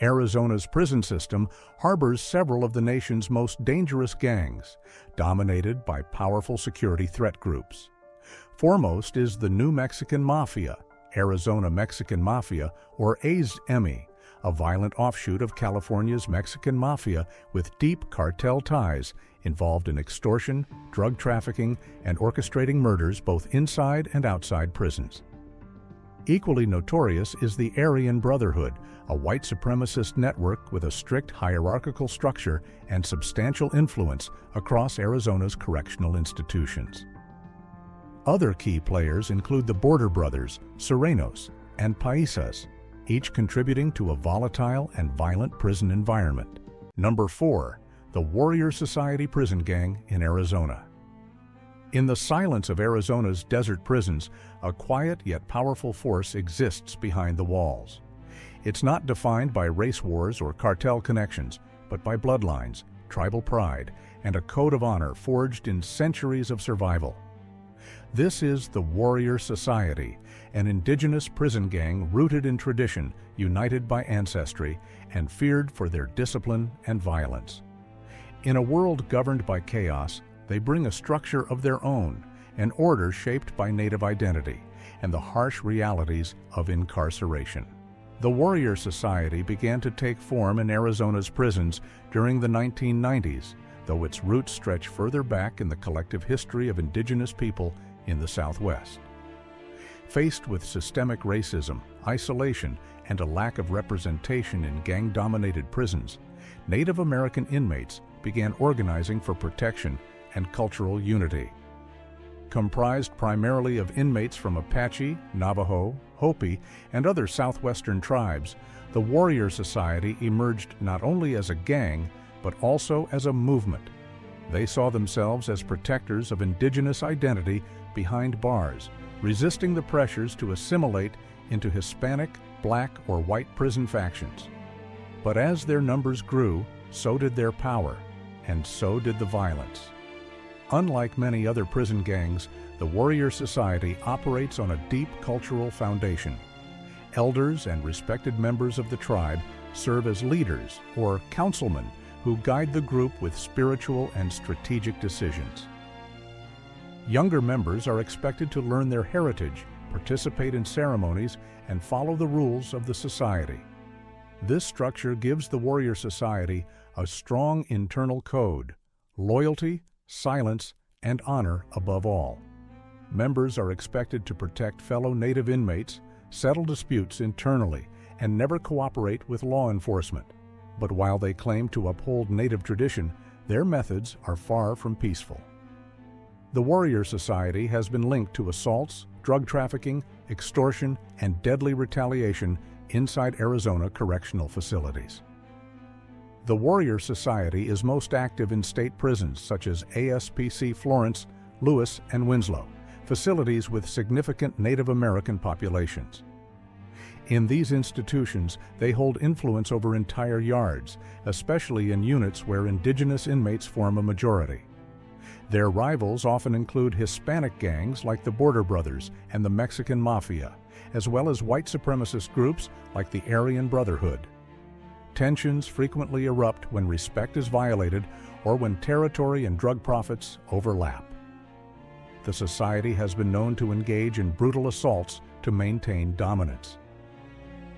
Arizona's prison system harbors several of the nation's most dangerous gangs, dominated by powerful security threat groups. Foremost is the New Mexican Mafia, Arizona Mexican Mafia, or AZME, a violent offshoot of California's Mexican Mafia with deep cartel ties involved in extortion, drug trafficking, and orchestrating murders both inside and outside prisons. Equally notorious is the Aryan Brotherhood, a white supremacist network with a strict hierarchical structure and substantial influence across Arizona's correctional institutions. Other key players include the Border Brothers, Surenos, and Paisas, each contributing to a volatile and violent prison environment. Number 4. The Warrior Society Prison Gang in Arizona. In the silence of Arizona's desert prisons, a quiet yet powerful force exists behind the walls. It's not defined by race wars or cartel connections, but by bloodlines, tribal pride, and a code of honor forged in centuries of survival. This is the Warrior Society, an indigenous prison gang rooted in tradition, united by ancestry, and feared for their discipline and violence. In a world governed by chaos, they bring a structure of their own, an order shaped by Native identity, and the harsh realities of incarceration. The Warrior Society began to take form in Arizona's prisons during the 1990s, though its roots stretch further back in the collective history of indigenous people in the Southwest. Faced with systemic racism, isolation, and a lack of representation in gang-dominated prisons, Native American inmates began organizing for protection and cultural unity. Comprised primarily of inmates from Apache, Navajo, Hopi, and other southwestern tribes, the Warrior Society emerged not only as a gang, but also as a movement. They saw themselves as protectors of indigenous identity behind bars, resisting the pressures to assimilate into Hispanic, black, or white prison factions. But as their numbers grew, so did their power, and so did the violence. Unlike many other prison gangs, the Warrior Society operates on a deep cultural foundation. Elders and respected members of the tribe serve as leaders or councilmen who guide the group with spiritual and strategic decisions. Younger members are expected to learn their heritage, participate in ceremonies, and follow the rules of the society. This structure gives the Warrior Society a strong internal code: loyalty, silence, and honor above all. Members are expected to protect fellow Native inmates, settle disputes internally, and never cooperate with law enforcement. But while they claim to uphold Native tradition, their methods are far from peaceful. The Warrior Society has been linked to assaults, drug trafficking, extortion, and deadly retaliation inside Arizona correctional facilities. The Warrior Society is most active in state prisons such as ASPC Florence, Lewis, and Winslow, facilities with significant Native American populations. In these institutions, they hold influence over entire yards, especially in units where indigenous inmates form a majority. Their rivals often include Hispanic gangs like the Border Brothers and the Mexican Mafia, as well as white supremacist groups like the Aryan Brotherhood. Tensions frequently erupt when respect is violated or when territory and drug profits overlap. The society has been known to engage in brutal assaults to maintain dominance.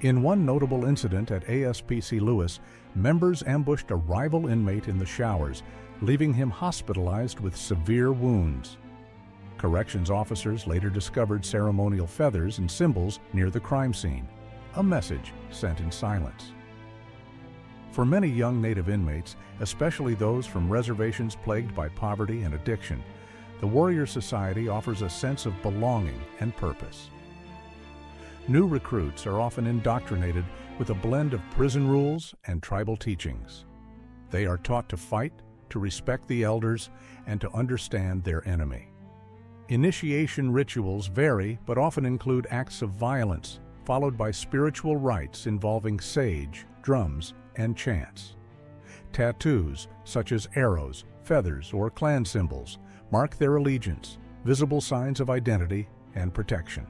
In one notable incident at ASPC Lewis, members ambushed a rival inmate in the showers, leaving him hospitalized with severe wounds. Corrections officers later discovered ceremonial feathers and symbols near the crime scene, a message sent in silence. For many young Native inmates, especially those from reservations plagued by poverty and addiction, the Warrior Society offers a sense of belonging and purpose. New recruits are often indoctrinated with a blend of prison rules and tribal teachings. They are taught to fight, to respect the elders, and to understand their enemy. Initiation rituals vary but often include acts of violence, followed by spiritual rites involving sage, drums, and chants. Tattoos, such as arrows, feathers, or clan symbols, mark their allegiance, visible signs of identity and protection.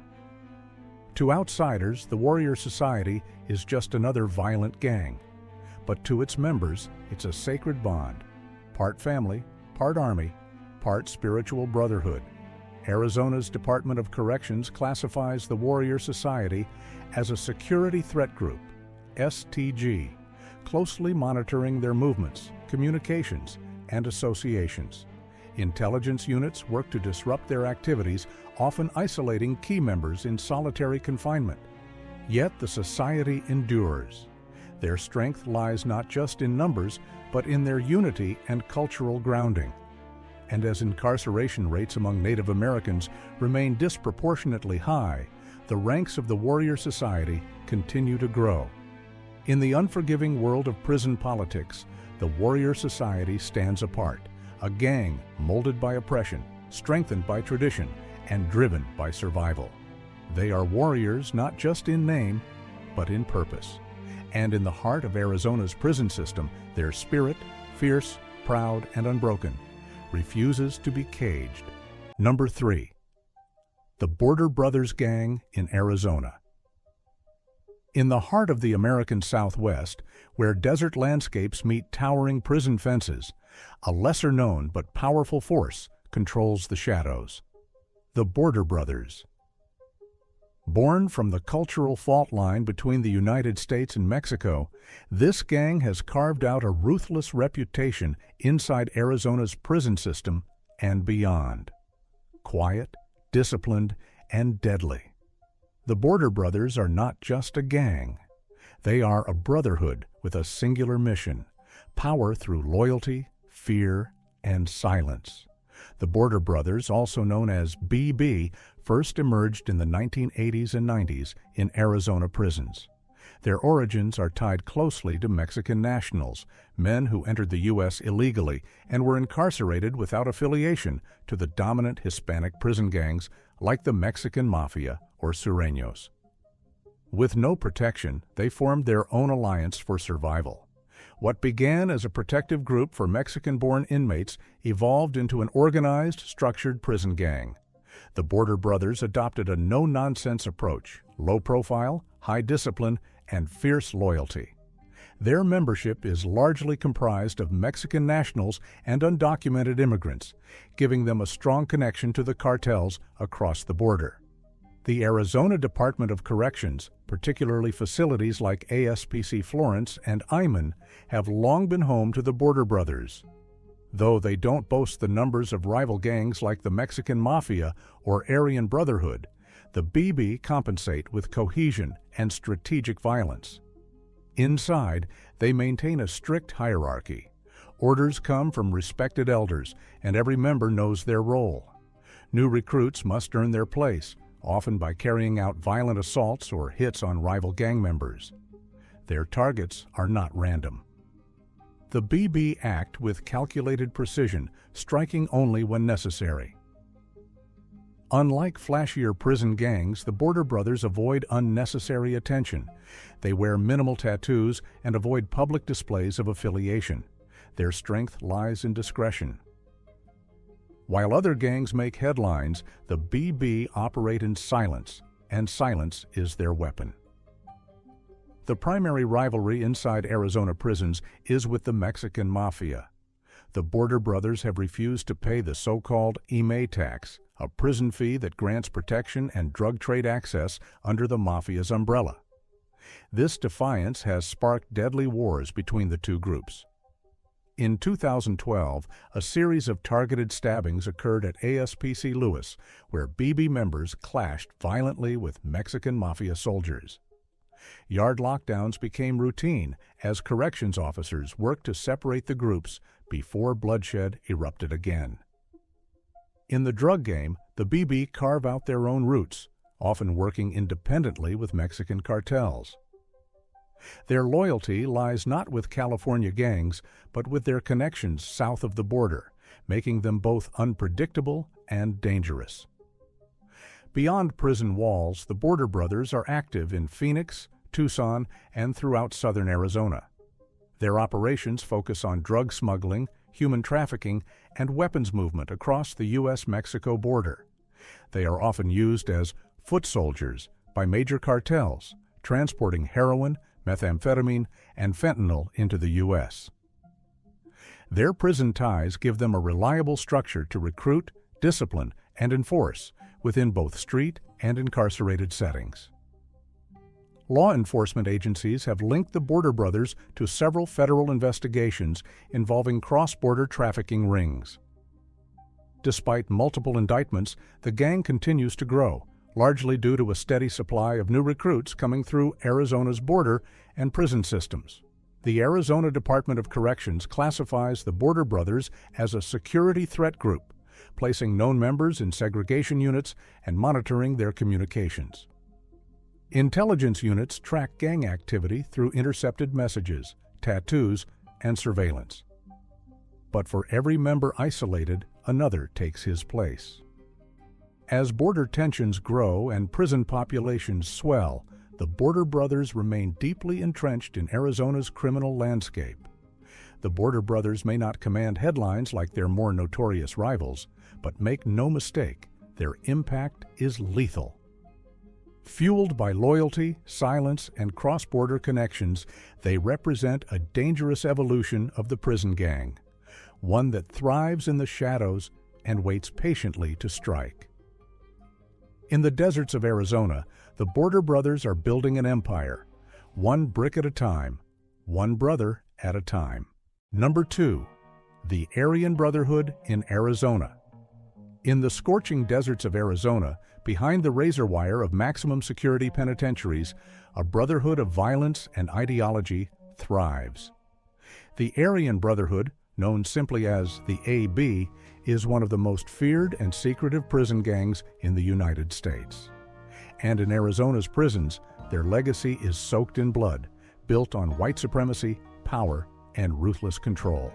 To outsiders, the Warrior Society is just another violent gang. But to its members, it's a sacred bond. Part family, part army, part spiritual brotherhood. Arizona's Department of Corrections classifies the Warrior Society as a security threat group, STG, closely monitoring their movements, communications, and associations. Intelligence units work to disrupt their activities, often isolating key members in solitary confinement. Yet the society endures. Their strength lies not just in numbers, but in their unity and cultural grounding. And as incarceration rates among Native Americans remain disproportionately high, the ranks of the Warrior Society continue to grow. In the unforgiving world of prison politics, the Warrior Society stands apart, a gang molded by oppression, strengthened by tradition, and driven by survival. They are warriors not just in name, but in purpose. And in the heart of Arizona's prison system, their spirit, fierce, proud, and unbroken, refuses to be caged. Number 3. The Border Brothers Gang in Arizona. In the heart of the American Southwest, where desert landscapes meet towering prison fences, a lesser-known but powerful force controls the shadows. The Border Brothers. Born from the cultural fault line between the United States and Mexico, this gang has carved out a ruthless reputation inside Arizona's prison system and beyond. Quiet, disciplined, and deadly. The Border Brothers are not just a gang. They are a brotherhood with a singular mission: power through loyalty, fear, and silence. The Border Brothers, also known as BB, first emerged in the 1980s and 90s in Arizona prisons. Their origins are tied closely to Mexican nationals, men who entered the U.S. illegally and were incarcerated without affiliation to the dominant Hispanic prison gangs like the Mexican Mafia or Surenos. With no protection, they formed their own alliance for survival. What began as a protective group for Mexican-born inmates evolved into an organized, structured prison gang. The Border Brothers adopted a no-nonsense approach: low profile, high discipline, and fierce loyalty. Their membership is largely comprised of Mexican nationals and undocumented immigrants, giving them a strong connection to the cartels across the border. The Arizona Department of Corrections, particularly facilities like ASPC Florence and Iman, have long been home to the Border Brothers. Though they don't boast the numbers of rival gangs like the Mexican Mafia or Aryan Brotherhood, the BB compensate with cohesion and strategic violence. Inside, they maintain a strict hierarchy. Orders come from respected elders, and every member knows their role. New recruits must earn their place, often by carrying out violent assaults or hits on rival gang members. Their targets are not random. The BB act with calculated precision, striking only when necessary. Unlike flashier prison gangs, the Border Brothers avoid unnecessary attention. They wear minimal tattoos and avoid public displays of affiliation. Their strength lies in discretion. While other gangs make headlines, the BB operate in silence, and silence is their weapon. The primary rivalry inside Arizona prisons is with the Mexican Mafia. The Border Brothers have refused to pay the so-called IME tax, a prison fee that grants protection and drug trade access under the Mafia's umbrella. This defiance has sparked deadly wars between the two groups. In 2012, a series of targeted stabbings occurred at ASPC Lewis, where BB members clashed violently with Mexican Mafia soldiers. Yard lockdowns became routine as corrections officers worked to separate the groups before bloodshed erupted again. In the drug game, the BB carve out their own routes, often working independently with Mexican cartels. Their loyalty lies not with California gangs, but with their connections south of the border, making them both unpredictable and dangerous. Beyond prison walls, the Border Brothers are active in Phoenix, Tucson, and throughout southern Arizona. Their operations focus on drug smuggling, human trafficking, and weapons movement across the U.S.-Mexico border. They are often used as foot soldiers, by major cartels, transporting heroin, methamphetamine, and fentanyl into the U.S. Their prison ties give them a reliable structure to recruit, discipline, and enforce within both street and incarcerated settings. Law enforcement agencies have linked the Border Brothers to several federal investigations involving cross-border trafficking rings. Despite multiple indictments, the gang continues to grow, largely due to a steady supply of new recruits coming through Arizona's border and prison systems. The Arizona Department of Corrections classifies the Border Brothers as a security threat group, placing known members in segregation units and monitoring their communications. Intelligence units track gang activity through intercepted messages, tattoos, and surveillance. But for every member isolated, another takes his place. As border tensions grow and prison populations swell, the Border Brothers remain deeply entrenched in Arizona's criminal landscape. The Border Brothers may not command headlines like their more notorious rivals, but make no mistake, their impact is lethal. Fueled by loyalty, silence, and cross-border connections, they represent a dangerous evolution of the prison gang, one that thrives in the shadows and waits patiently to strike. In the deserts of Arizona, the Border Brothers are building an empire, one brick at a time, one brother at a time. Number 2. The Aryan Brotherhood in Arizona. In the scorching deserts of Arizona, behind the razor wire of maximum security penitentiaries, a brotherhood of violence and ideology thrives. The Aryan Brotherhood, known simply as the AB, is one of the most feared and secretive prison gangs in the United States. And in Arizona's prisons, their legacy is soaked in blood, built on white supremacy, power, and ruthless control.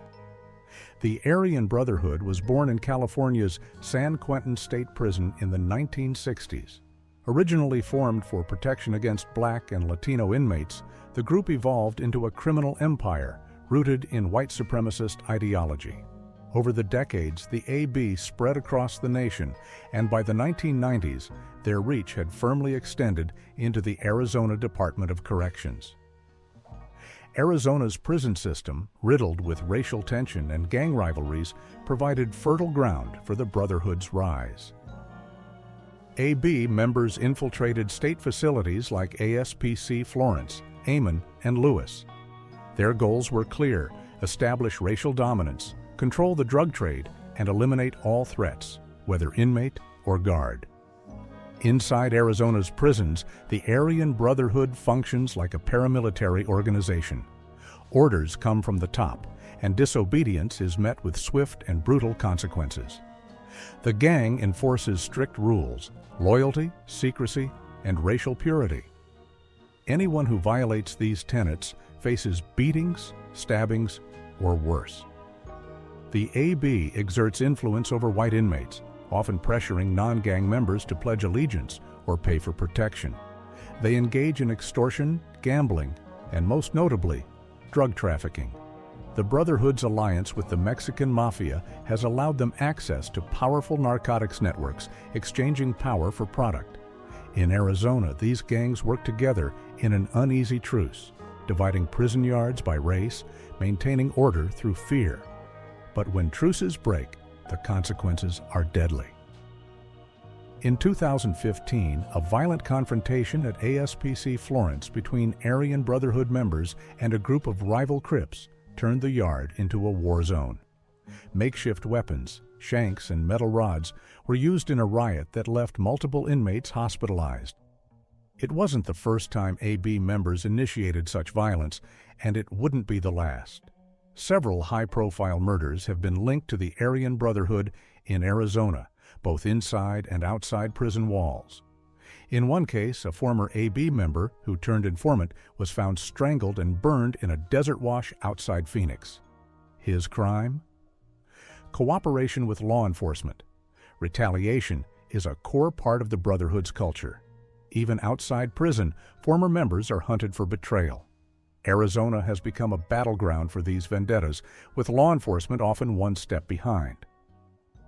The Aryan Brotherhood was born in California's San Quentin State Prison in the 1960s. Originally formed for protection against Black and Latino inmates, the group evolved into a criminal empire rooted in white supremacist ideology. Over the decades, the AB spread across the nation, and by the 1990s, their reach had firmly extended into the Arizona Department of Corrections. Arizona's prison system, riddled with racial tension and gang rivalries, provided fertile ground for the Brotherhood's rise. AB members infiltrated state facilities like ASPC Florence, Amon, and Lewis. Their goals were clear: establish racial dominance, control the drug trade, and eliminate all threats, whether inmate or guard. Inside Arizona's prisons, the Aryan Brotherhood functions like a paramilitary organization. Orders come from the top, and disobedience is met with swift and brutal consequences. The gang enforces strict rules: loyalty, secrecy, and racial purity. Anyone who violates these tenets faces beatings, stabbings, or worse. The AB exerts influence over white inmates, often pressuring non-gang members to pledge allegiance or pay for protection. They engage in extortion, gambling, and most notably, drug trafficking. The Brotherhood's alliance with the Mexican Mafia has allowed them access to powerful narcotics networks, exchanging power for product. In Arizona, these gangs work together in an uneasy truce, dividing prison yards by race, maintaining order through fear. But when truces break, the consequences are deadly. In 2015, a violent confrontation at ASPC Florence between Aryan Brotherhood members and a group of rival Crips turned the yard into a war zone. Makeshift weapons, shanks, and metal rods were used in a riot that left multiple inmates hospitalized. It wasn't the first time AB members initiated such violence, and it wouldn't be the last. Several high-profile murders have been linked to the Aryan Brotherhood in Arizona, both inside and outside prison walls. In one case, a former AB member who turned informant was found strangled and burned in a desert wash outside Phoenix. His crime? Cooperation with law enforcement. Retaliation is a core part of the Brotherhood's culture. Even outside prison, former members are hunted for betrayal. Arizona has become a battleground for these vendettas, with law enforcement often one step behind.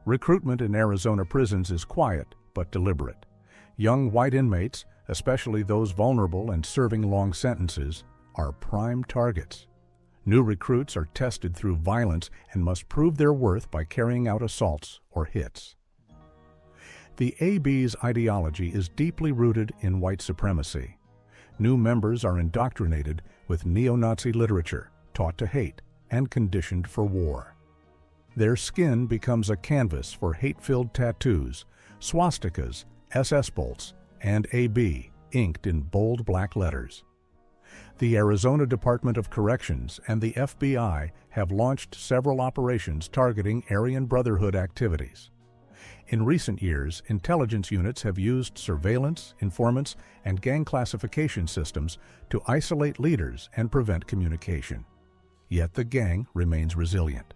Recruitment in Arizona prisons is quiet but deliberate. Young white inmates, especially those vulnerable and serving long sentences, are prime targets. New recruits are tested through violence and must prove their worth by carrying out assaults or hits. The AB's ideology is deeply rooted in white supremacy. New members are indoctrinated with neo-Nazi literature, taught to hate, and conditioned for war. Their skin becomes a canvas for hate-filled tattoos, swastikas, SS bolts, and AB inked in bold black letters. The Arizona Department of Corrections and the FBI have launched several operations targeting Aryan Brotherhood activities. In recent years, intelligence units have used surveillance, informants, and gang classification systems to isolate leaders and prevent communication. Yet the gang remains resilient.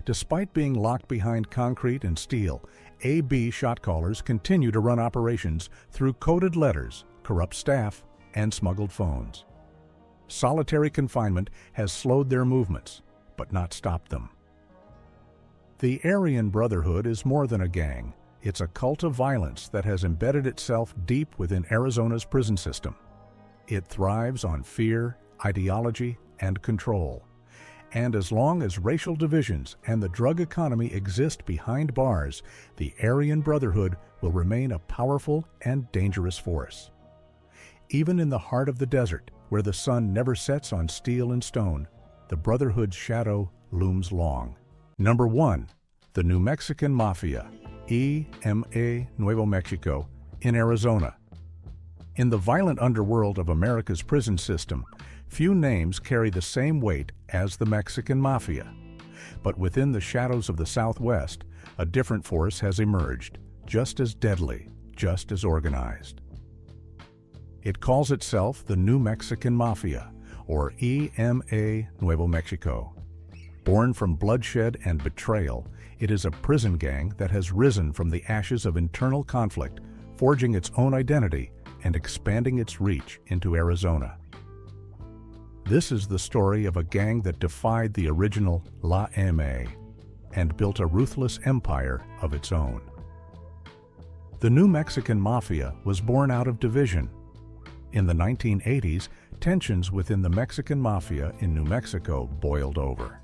Despite being locked behind concrete and steel, AB shot callers continue to run operations through coded letters, corrupt staff, and smuggled phones. Solitary confinement has slowed their movements, but not stopped them. The Aryan Brotherhood is more than a gang. It's a cult of violence that has embedded itself deep within Arizona's prison system. It thrives on fear, ideology, and control. And as long as racial divisions and the drug economy exist behind bars, the Aryan Brotherhood will remain a powerful and dangerous force. Even in the heart of the desert, where the sun never sets on steel and stone, the Brotherhood's shadow looms long. Number 1. The New Mexican Mafia, EMA Nuevo Mexico, in Arizona. In the violent underworld of America's prison system, few names carry the same weight as the Mexican Mafia. But within the shadows of the Southwest, a different force has emerged, just as deadly, just as organized. It calls itself the New Mexican Mafia, or EMA Nuevo Mexico. Born from bloodshed and betrayal, it is a prison gang that has risen from the ashes of internal conflict, forging its own identity and expanding its reach into Arizona. This is the story of a gang that defied the original La M.A. and built a ruthless empire of its own. The New Mexican Mafia was born out of division. In the 1980s, tensions within the Mexican Mafia in New Mexico boiled over.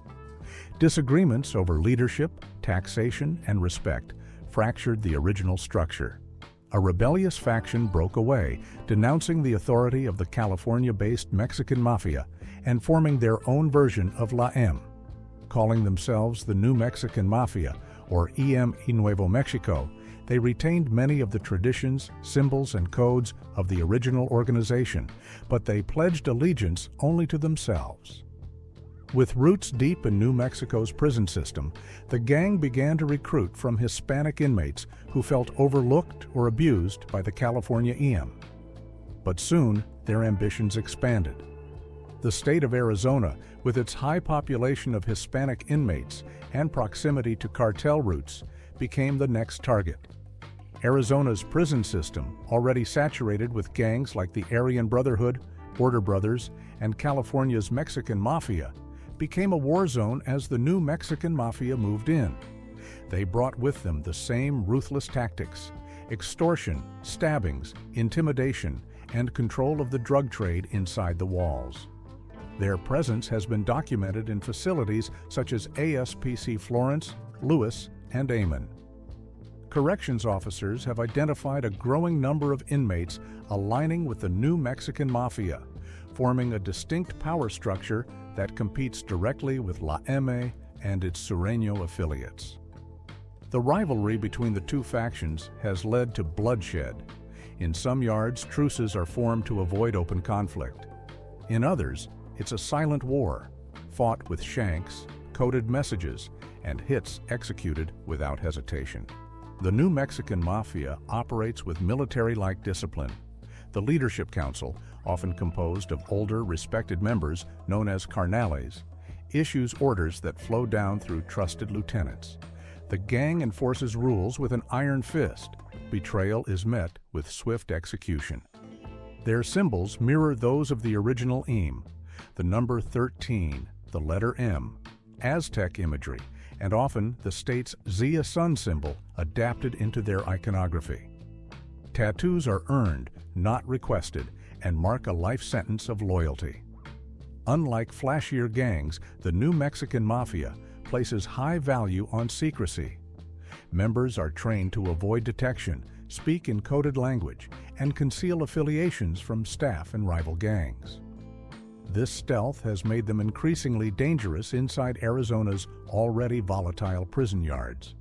Disagreements over leadership, taxation, and respect fractured the original structure. A rebellious faction broke away, denouncing the authority of the California-based Mexican Mafia and forming their own version of La M. Calling themselves the New Mexican Mafia, or EMA Nuevo Mexico, they retained many of the traditions, symbols, and codes of the original organization, but they pledged allegiance only to themselves. With roots deep in New Mexico's prison system, the gang began to recruit from Hispanic inmates who felt overlooked or abused by the California EM. But soon, their ambitions expanded. The state of Arizona, with its high population of Hispanic inmates and proximity to cartel routes, became the next target. Arizona's prison system, already saturated with gangs like the Aryan Brotherhood, Border Brothers, and California's Mexican Mafia, became a war zone as the New Mexican Mafia moved in. They brought with them the same ruthless tactics: extortion, stabbings, intimidation, and control of the drug trade inside the walls. Their presence has been documented in facilities such as ASPC Florence, Lewis, and Amon. Corrections officers have identified a growing number of inmates aligning with the New Mexican Mafia, forming a distinct power structure that competes directly with La M.A. and its Surenos affiliates. The rivalry between the two factions has led to bloodshed. In some yards, truces are formed to avoid open conflict. In others, it's a silent war, fought with shanks, coded messages, and hits executed without hesitation. The New Mexican Mafia operates with military-like discipline. The Leadership Council, often composed of older, respected members known as carnales, issues orders that flow down through trusted lieutenants. The gang enforces rules with an iron fist. Betrayal is met with swift execution. Their symbols mirror those of the original EME, the number 13, the letter M, Aztec imagery, and often the state's Zia sun symbol adapted into their iconography. Tattoos are earned, not requested, and mark a life sentence of loyalty. Unlike flashier gangs, the new Mexican Mafia places high value on secrecy. Members are trained to avoid detection, speak in coded language, and conceal affiliations from staff and rival gangs. This stealth has made them increasingly dangerous inside Arizona's already volatile prison yards.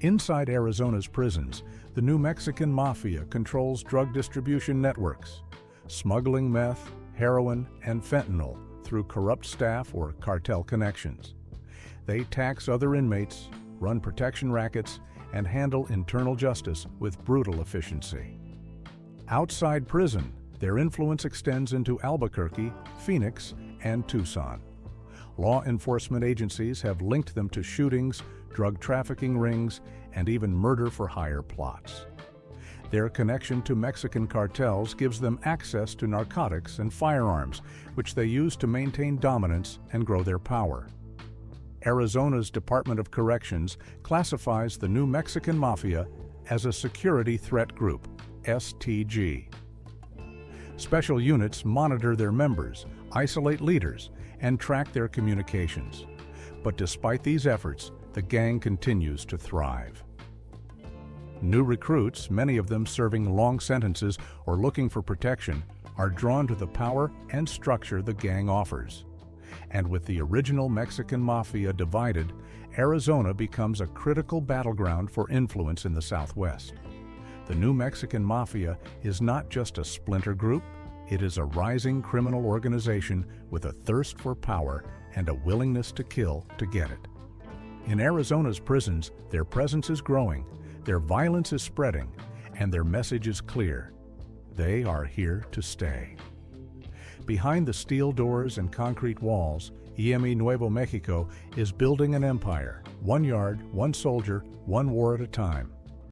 Inside Arizona's prisons, the new Mexican Mafia controls drug distribution networks, smuggling meth, heroin, and fentanyl through corrupt staff or cartel connections. They tax other inmates, run protection rackets, and handle internal justice with brutal efficiency. Outside prison, their influence extends into Albuquerque, Phoenix, and Tucson. Law enforcement agencies have linked them to shootings, drug trafficking rings, and even murder-for-hire plots. Their connection to Mexican cartels gives them access to narcotics and firearms, which they use to maintain dominance and grow their power. Arizona's Department of Corrections classifies the new Mexican Mafia as a Security Threat Group, STG. Special units monitor their members, isolate leaders, and track their communications. But despite these efforts, the gang continues to thrive. New recruits, many of them serving long sentences or looking for protection, are drawn to the power and structure the gang offers. And with the original Mexican Mafia divided, Arizona becomes a critical battleground for influence in the Southwest. The new Mexican Mafia is not just a splinter group, it is a rising criminal organization with a thirst for power and a willingness to kill to get it. In Arizona's prisons, their presence is growing, their violence is spreading, and their message is clear. They are here to stay. Behind the steel doors and concrete walls, EME Nuevo Mexico is building an empire, one yard, one soldier, one war at a time.